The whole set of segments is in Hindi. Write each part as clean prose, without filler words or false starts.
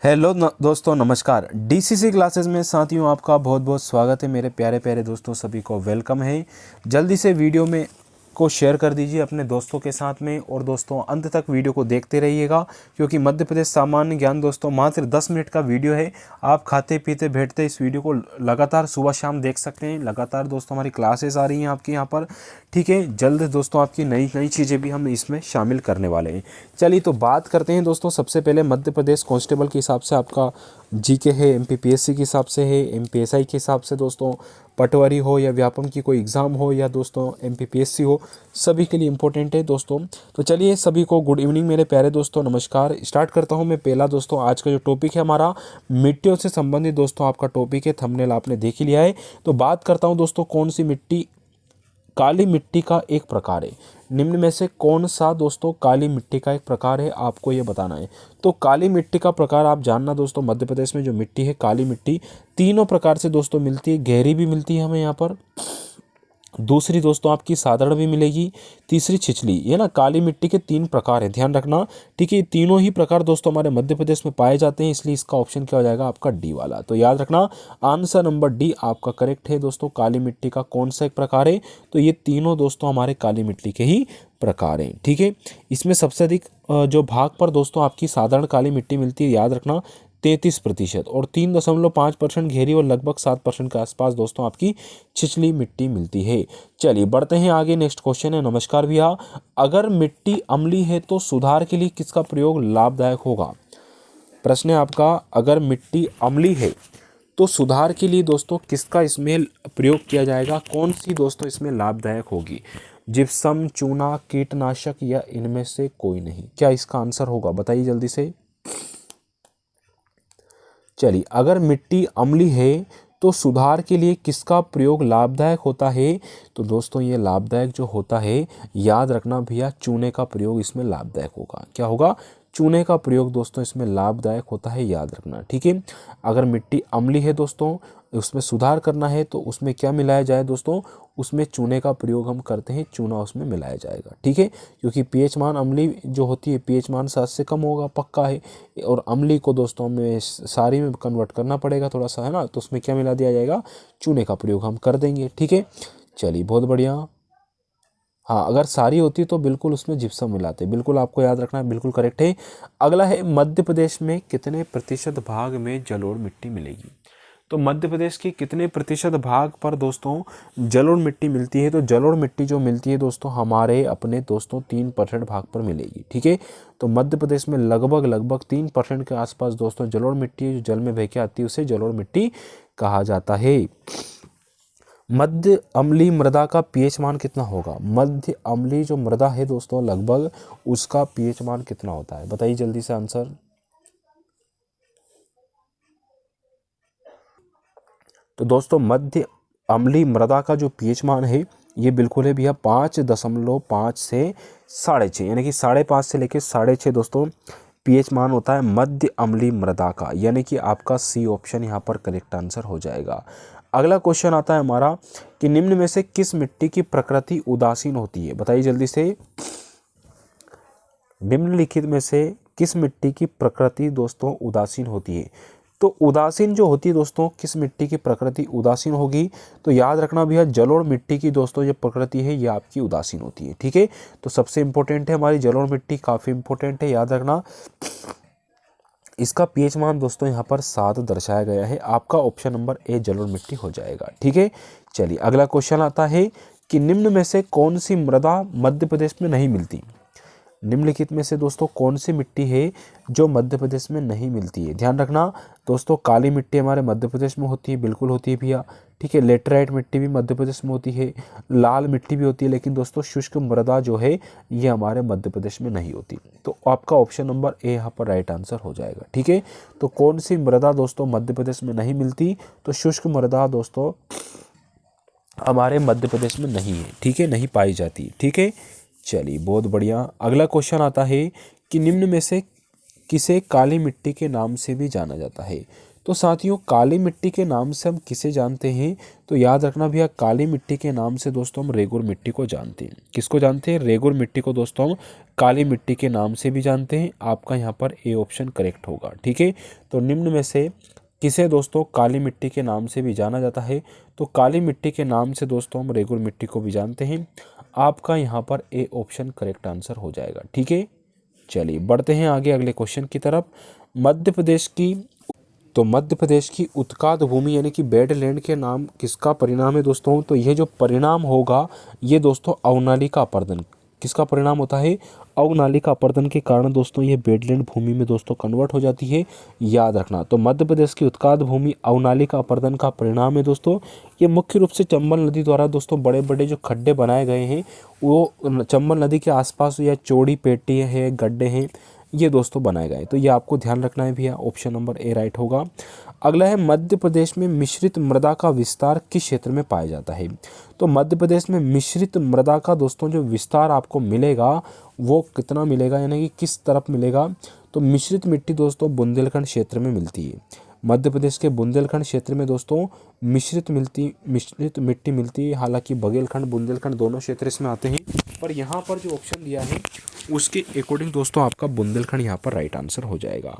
हेलो दोस्तों, नमस्कार। डीसीसी क्लासेस में साथियों आपका बहुत बहुत स्वागत है। मेरे प्यारे प्यारे दोस्तों, सभी को वेलकम है। जल्दी से वीडियो में को शेयर कर दीजिए अपने दोस्तों के साथ में, और दोस्तों अंत तक वीडियो को देखते रहिएगा, क्योंकि मध्य प्रदेश सामान्य ज्ञान दोस्तों मात्र 10 मिनट का वीडियो है। आप खाते पीते बैठते इस वीडियो को लगातार सुबह शाम देख सकते हैं। लगातार दोस्तों हमारी क्लासेस आ रही हैं आपके यहाँ पर, ठीक है। जल्द दोस्तों आपकी नई नई चीज़ें भी हम इसमें शामिल करने वाले हैं। चलिए तो बात करते हैं दोस्तों। सबसे पहले मध्य प्रदेश कांस्टेबल के हिसाब से आपका जीके है, एमपीपीएससी के हिसाब से है, एमपीएसआई के हिसाब से दोस्तों पटवारी हो या व्यापम की कोई एग्ज़ाम हो या दोस्तों एमपीपीएससी हो, सभी के लिए इम्पोर्टेंट है दोस्तों। तो चलिए सभी को गुड इवनिंग मेरे प्यारे दोस्तों, नमस्कार। स्टार्ट करता हूं मैं। पहला दोस्तों आज का जो टॉपिक है हमारा मिट्टियों से संबंधित दोस्तों आपका टॉपिक है। थंबनेल आपने देख ही लिया है। तो बात करता हूं दोस्तों, कौन सी मिट्टी काली मिट्टी का एक प्रकार है। निम्न में से कौन सा दोस्तों काली मिट्टी का एक प्रकार है, आपको ये बताना है। तो काली मिट्टी का प्रकार आप जानना दोस्तों, मध्य प्रदेश में जो मिट्टी है काली मिट्टी तीनों प्रकार से दोस्तों मिलती है। गहरी भी मिलती है हमें यहाँ पर, दूसरी दोस्तों आपकी साधारण भी मिलेगी, तीसरी छिछली। ये ना काली मिट्टी के 3 प्रकार हैं, ध्यान रखना, ठीक है। तीनों ही प्रकार दोस्तों हमारे मध्य प्रदेश में पाए जाते हैं, इसलिए इसका ऑप्शन क्या हो जाएगा आपका डी वाला। तो याद रखना, आंसर नंबर डी आपका करेक्ट है दोस्तों। काली मिट्टी का कौन सा एक प्रकार है, तो ये तीनों दोस्तों हमारे काली मिट्टी के ही प्रकार हैं, ठीक है। इसमें सबसे अधिक जो भाग पर दोस्तों आपकी साधारण काली मिट्टी मिलती है, याद रखना 33%, और 3.5% घेरी और लगभग 7% के आसपास दोस्तों आपकी छिछली मिट्टी मिलती है। चलिए बढ़ते हैं आगे। नेक्स्ट क्वेश्चन है, नमस्कार भैया, अगर मिट्टी अम्लीय है तो सुधार के लिए किसका प्रयोग लाभदायक होगा। प्रश्न है आपका, अगर मिट्टी अम्लीय है तो सुधार के लिए दोस्तों किसका इसमें प्रयोग किया जाएगा, कौन सी दोस्तों इसमें लाभदायक होगी। जिप्सम, चूना, कीटनाशक या इनमें से कोई नहीं। क्या इसका आंसर होगा, बताइए जल्दी से। चलिए, अगर मिट्टी अम्लीय है तो सुधार के लिए किसका प्रयोग लाभदायक होता है, तो दोस्तों ये लाभदायक जो होता है, याद रखना भैया, चूने का प्रयोग इसमें लाभदायक होगा। क्या होगा, चूने का प्रयोग दोस्तों इसमें लाभदायक होता है, याद रखना, ठीक है। अगर मिट्टी अम्लीय है दोस्तों, उसमें सुधार करना है तो उसमें क्या मिलाया जाए दोस्तों, उसमें चूने का प्रयोग हम करते हैं, चूना उसमें मिलाया जाएगा, ठीक है। क्योंकि पीएच मान अम्लीय जो होती है, पीएच मान 7 से कम होगा पक्का है, और अम्लीय को दोस्तों हमें सारी में कन्वर्ट करना पड़ेगा थोड़ा सा, है ना। तो उसमें क्या मिला दिया जाएगा, चूने का प्रयोग हम कर देंगे, ठीक है। चलिए बहुत बढ़िया। हाँ, अगर सारी होती तो बिल्कुल उसमें जिप्सम मिलाते, बिल्कुल आपको याद रखना है, बिल्कुल करेक्ट है। अगला है, मध्य प्रदेश में कितने प्रतिशत भाग में जलोढ़ मिट्टी मिलेगी। तो मध्य प्रदेश के कितने प्रतिशत भाग पर दोस्तों जलोढ़ मिट्टी मिलती है, तो जलोढ़ मिट्टी जो मिलती है दोस्तों हमारे अपने दोस्तों 3% भाग पर मिलेगी, ठीक है। तो मध्य प्रदेश में लगभग 3% के आसपास दोस्तों जलोढ़ मिट्टी जो जल में बह के आती है उसे जलोढ़ मिट्टी कहा जाता है। मध्य अम्लीय मृदा का पीएच मान कितना होगा। मध्य अम्लीय जो मृदा है दोस्तों, लगभग उसका पीएच मान कितना होता है, बताइए जल्दी से आंसर। तो दोस्तों मध्य अम्लीय मृदा का जो पीएच मान है, ये बिल्कुल है भैया 5.5 से 6.5, यानी कि 5.5 से लेकर 6.5 दोस्तों पीएच मान होता है मध्य अम्लीय मृदा का, यानी कि आपका सी ऑप्शन यहाँ पर करेक्ट आंसर हो जाएगा। अगला क्वेश्चन आता है हमारा कि निम्न में से किस मिट्टी की प्रकृति उदासीन होती है, बताइए जल्दी से। निम्नलिखित में से किस मिट्टी की प्रकृति दोस्तों उदासीन होती है। तो उदासीन जो होती है दोस्तों, किस मिट्टी की प्रकृति उदासीन होगी, तो याद रखना भैया जलोढ़ मिट्टी की दोस्तों जो प्रकृति है ये आपकी उदासीन होती है, ठीक है। तो सबसे इंपॉर्टेंट है हमारी जलोढ़ मिट्टी, काफ़ी इंपॉर्टेंट है, याद रखना। इसका पीएच मान दोस्तों यहाँ पर 7 दर्शाया गया है, आपका ऑप्शन नंबर ए जलोढ़ मिट्टी हो जाएगा, ठीक है। चलिए अगला क्वेश्चन आता है कि निम्न में से कौन सी मृदा मध्य प्रदेश में नहीं मिलती। निम्नलिखित में से दोस्तों कौन सी मिट्टी है जो मध्य प्रदेश में नहीं मिलती है, ध्यान रखना दोस्तों। काली मिट्टी हमारे मध्य प्रदेश में होती है, बिल्कुल होती है भैया, ठीक है। लेटराइट मिट्टी भी मध्य प्रदेश में होती है, लाल मिट्टी भी होती है, लेकिन दोस्तों शुष्क मृदा जो है ये हमारे मध्य प्रदेश में नहीं होती। तो आपका ऑप्शन नंबर ए यहाँ पर राइट आंसर हो जाएगा, ठीक है। तो कौन सी मृदा दोस्तों मध्य प्रदेश में नहीं मिलती, तो शुष्क मृदा दोस्तों हमारे मध्य प्रदेश में नहीं है, ठीक है, नहीं पाई जाती, ठीक है। चलिए बहुत बढ़िया। अगला क्वेश्चन आता है कि निम्न में से किसे काली मिट्टी के नाम से भी जाना जाता है। तो साथियों काली मिट्टी के नाम से हम किसे जानते हैं? तो याद रखना भैया, काली मिट्टी के नाम से दोस्तों हम रेगुर मिट्टी को जानते हैं। किसको जानते हैं? रेगुर मिट्टी को दोस्तों हम काली मिट्टी के नाम से भी जानते हैं। आपका यहाँ पर ए ऑप्शन करेक्ट होगा। ठीक है, तो निम्न में से किसे दोस्तों काली मिट्टी के नाम से भी जाना जाता है? तो काली मिट्टी के नाम से दोस्तों हम रेगुर मिट्टी को भी जानते हैं। आपका यहाँ पर ए ऑप्शन करेक्ट आंसर हो जाएगा। ठीक है, चलिए बढ़ते हैं आगे अगले क्वेश्चन की तरफ। मध्य प्रदेश की उत्काद भूमि यानी कि बेडलैंड के नाम किसका परिणाम है दोस्तों? तो यह जो परिणाम होगा ये दोस्तों अवनालिका अपर्दन, किसका परिणाम होता है? अवनालिका अपर्दन के कारण दोस्तों ये बेडलैंड भूमि में दोस्तों कन्वर्ट हो जाती है, याद रखना। तो मध्य प्रदेश की उत्काद भूमि अवनालिका अपर्दन का परिणाम है दोस्तों। ये मुख्य रूप से चंबल नदी द्वारा दोस्तों बड़े बड़े जो खड्डे बनाए गए हैं वो चंबल नदी के आसपास या चौड़ी पेटी है, गड्ढे हैं, ये दोस्तों बनाए गए। तो ये आपको ध्यान रखना है भैया, ऑप्शन नंबर ए राइट होगा। अगला है मध्य प्रदेश में मिश्रित मृदा का विस्तार किस क्षेत्र में पाया जाता है? तो मध्य प्रदेश में मिश्रित मृदा का दोस्तों जो विस्तार आपको मिलेगा वो कितना मिलेगा, यानी कि किस तरफ मिलेगा? तो मिश्रित मिट्टी दोस्तों बुंदेलखंड क्षेत्र में मिलती है। मध्य प्रदेश के बुंदेलखंड क्षेत्र में दोस्तों मिश्रित मिट्टी मिलती है। हालांकि बघेलखंड बुंदेलखंड दोनों क्षेत्र इसमें आते हैं, पर यहाँ पर जो ऑप्शन दिया है उसके अकॉर्डिंग दोस्तों आपका बुंदेलखंड यहाँ पर राइट आंसर हो जाएगा।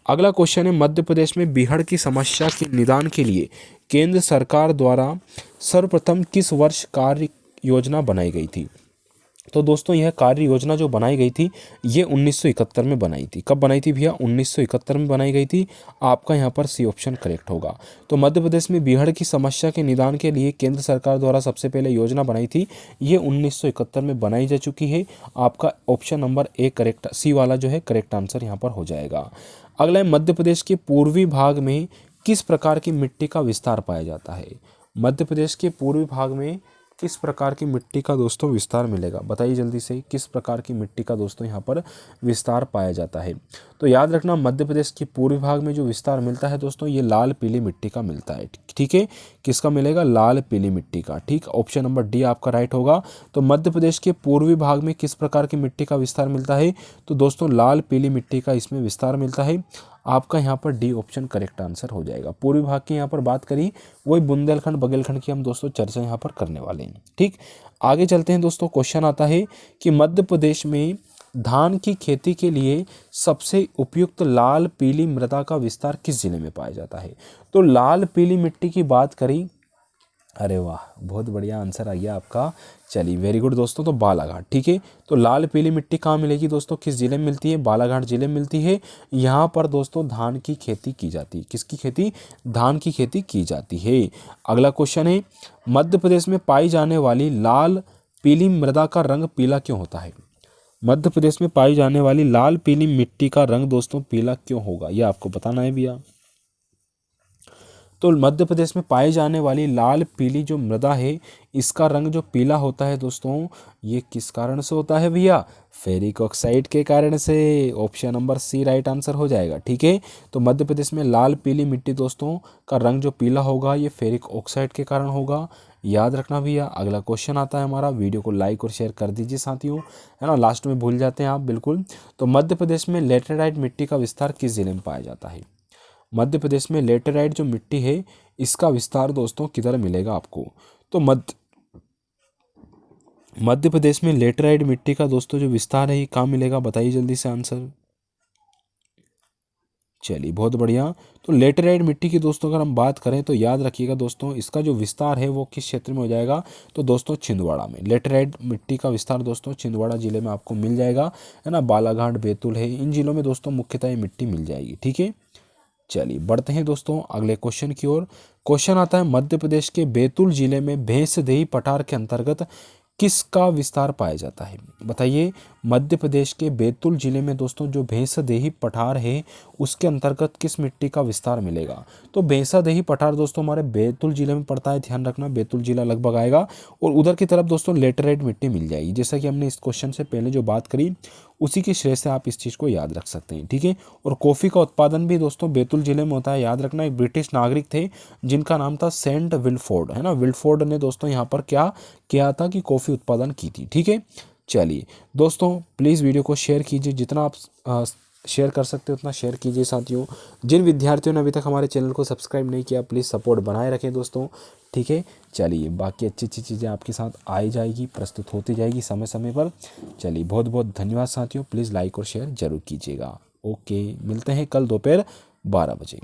अगला क्वेश्चन है मध्य प्रदेश में बीहड़ की समस्या के निदान के लिए केंद्र सरकार द्वारा सर्वप्रथम किस वर्ष कार्य योजना बनाई गई थी? तो दोस्तों यह कार्य योजना जो बनाई गई थी ये 1971 में बनाई थी। कब बनाई थी भैया? 1971 में बनाई गई थी। आपका यहाँ पर सी ऑप्शन करेक्ट होगा। तो मध्य प्रदेश में बीहड़ की समस्या के निदान के लिए केंद्र सरकार द्वारा सबसे पहले योजना बनाई थी, ये 1971 में बनाई जा चुकी है। आपका ऑप्शन नंबर ए करेक्ट, सी वाला जो है करेक्ट आंसर यहाँ पर हो जाएगा। अगला है मध्य प्रदेश के पूर्वी भाग में किस प्रकार की मिट्टी का विस्तार पाया जाता है? मध्य प्रदेश के पूर्वी भाग में किस प्रकार की मिट्टी का दोस्तों विस्तार मिलेगा? बताइए जल्दी से, किस प्रकार की मिट्टी का दोस्तों यहाँ पर विस्तार पाया जाता है? तो याद रखना मध्य प्रदेश के पूर्वी भाग में जो विस्तार मिलता है दोस्तों ये लाल पीली मिट्टी का मिलता है। ठीक है, किसका मिलेगा? लाल पीली मिट्टी का। ठीक, ऑप्शन नंबर डी आपका राइट होगा। तो मध्य प्रदेश के पूर्वी भाग में किस प्रकार की मिट्टी का विस्तार मिलता है? तो दोस्तों लाल पीली मिट्टी का इसमें विस्तार मिलता है। आपका यहाँ पर डी ऑप्शन करेक्ट आंसर हो जाएगा। पूर्वी भाग की यहाँ पर बात करी, वही बुंदेलखंड बघेलखंड की हम दोस्तों चर्चा यहाँ पर करने वाले हैं। ठीक, आगे चलते हैं दोस्तों। क्वेश्चन आता है कि मध्य प्रदेश में धान की खेती के लिए सबसे उपयुक्त लाल पीली मृदा का विस्तार किस जिले में पाया जाता है? तो लाल पीली मिट्टी की बात करी, अरे वाह बहुत बढ़िया आंसर आ गया आपका। चलिए वेरी गुड दोस्तों, तो बालाघाट। ठीक है, तो लाल पीली मिट्टी कहाँ मिलेगी दोस्तों, किस जिले में मिलती है? बालाघाट जिले में मिलती है। यहाँ पर दोस्तों धान की खेती की जाती है। किसकी खेती? धान की खेती की जाती है। अगला क्वेश्चन है मध्य प्रदेश में पाई जाने वाली लाल पीली मृदा का रंग पीला क्यों होता है? मध्य प्रदेश में पाई जाने वाली लाल पीली मिट्टी का रंग दोस्तों पीला क्यों होगा, यह आपको बताना है भैया। तो मध्य प्रदेश में पाई जाने वाली लाल पीली जो मृदा है इसका रंग जो पीला होता है दोस्तों ये किस कारण से होता है भैया? फेरिक ऑक्साइड के कारण से। Option number C right answer हो जाएगा। ठीक है, तो मध्य प्रदेश में लाल पीली मिट्टी दोस्तों का रंग जो पीला होगा ये फेरिक ऑक्साइड के कारण होगा, याद रखना भैया। अगला क्वेश्चन आता है हमारा, वीडियो को लाइक और शेयर कर दीजिए साथियों, है ना, लास्ट में भूल जाते हैं आप बिल्कुल। तो मध्य प्रदेश में लेटेराइट मिट्टी का विस्तार किस जिले में पाया जाता है? मध्य प्रदेश में लेटेराइट जो मिट्टी है इसका विस्तार दोस्तों किधर मिलेगा आपको? तो मध्य प्रदेश में लेटेराइट मिट्टी का दोस्तों जो विस्तार है ये कहाँ मिलेगा? बताइए जल्दी से आंसर। चलिए बहुत बढ़िया। तो लेटेराइट मिट्टी की दोस्तों अगर हम बात करें तो याद रखिएगा दोस्तों इसका जो विस्तार है वो किस क्षेत्र में हो जाएगा? तो दोस्तों छिंदवाड़ा में। लेटेराइट मिट्टी का विस्तार दोस्तों छिंदवाड़ा जिले में आपको मिल जाएगा, है ना। बालाघाट बैतूल है, इन जिलों में दोस्तों मुख्यतः ये मिट्टी मिल जाएगी। ठीक है, चलिए बढ़ते हैं दोस्तों अगले क्वेश्चन की ओर। क्वेश्चन आता है मध्य प्रदेश के बैतूल जिले में भैंसदेही पठार के अंतर्गत किसका विस्तार पाया जाता है? बताइए, मध्य प्रदेश के बैतूल जिले में दोस्तों जो भैंसदेही पठार है उसके अंतर्गत किस मिट्टी का विस्तार मिलेगा? तो भैंसदेही पठार दोस्तों हमारे बैतूल जिले में पड़ता है, ध्यान रखना बैतूल जिला लगभग आएगा। और उधर की तरफ दोस्तों लेटेराइट मिट्टी मिल जाएगी, जैसा कि हमने इस क्वेश्चन से पहले जो बात करी उसी की श्रेय से आप इस चीज़ को याद रख सकते हैं। ठीक है, और कॉफ़ी का उत्पादन भी दोस्तों बैतूल जिले में होता है, याद रखना। एक ब्रिटिश नागरिक थे जिनका नाम था सेंट विल्फोर्ड, है ना। विल्फोर्ड ने दोस्तों यहाँ पर क्या किया था कि कॉफ़ी उत्पादन की थी। ठीक है, चलिए दोस्तों प्लीज़ वीडियो को शेयर कीजिए, जितना आप शेयर कर सकते हो उतना शेयर कीजिए साथियों। जिन विद्यार्थियों ने अभी तक हमारे चैनल को सब्सक्राइब नहीं किया, प्लीज़ सपोर्ट बनाए रखें दोस्तों, ठीक है। चलिए बाकी अच्छी अच्छी चीज़ें आपके साथ आई जाएगी, प्रस्तुत होती जाएगी समय समय पर। चलिए बहुत बहुत धन्यवाद साथियों, प्लीज़ लाइक और शेयर जरूर कीजिएगा। ओके, मिलते हैं कल दोपहर 12 बजे।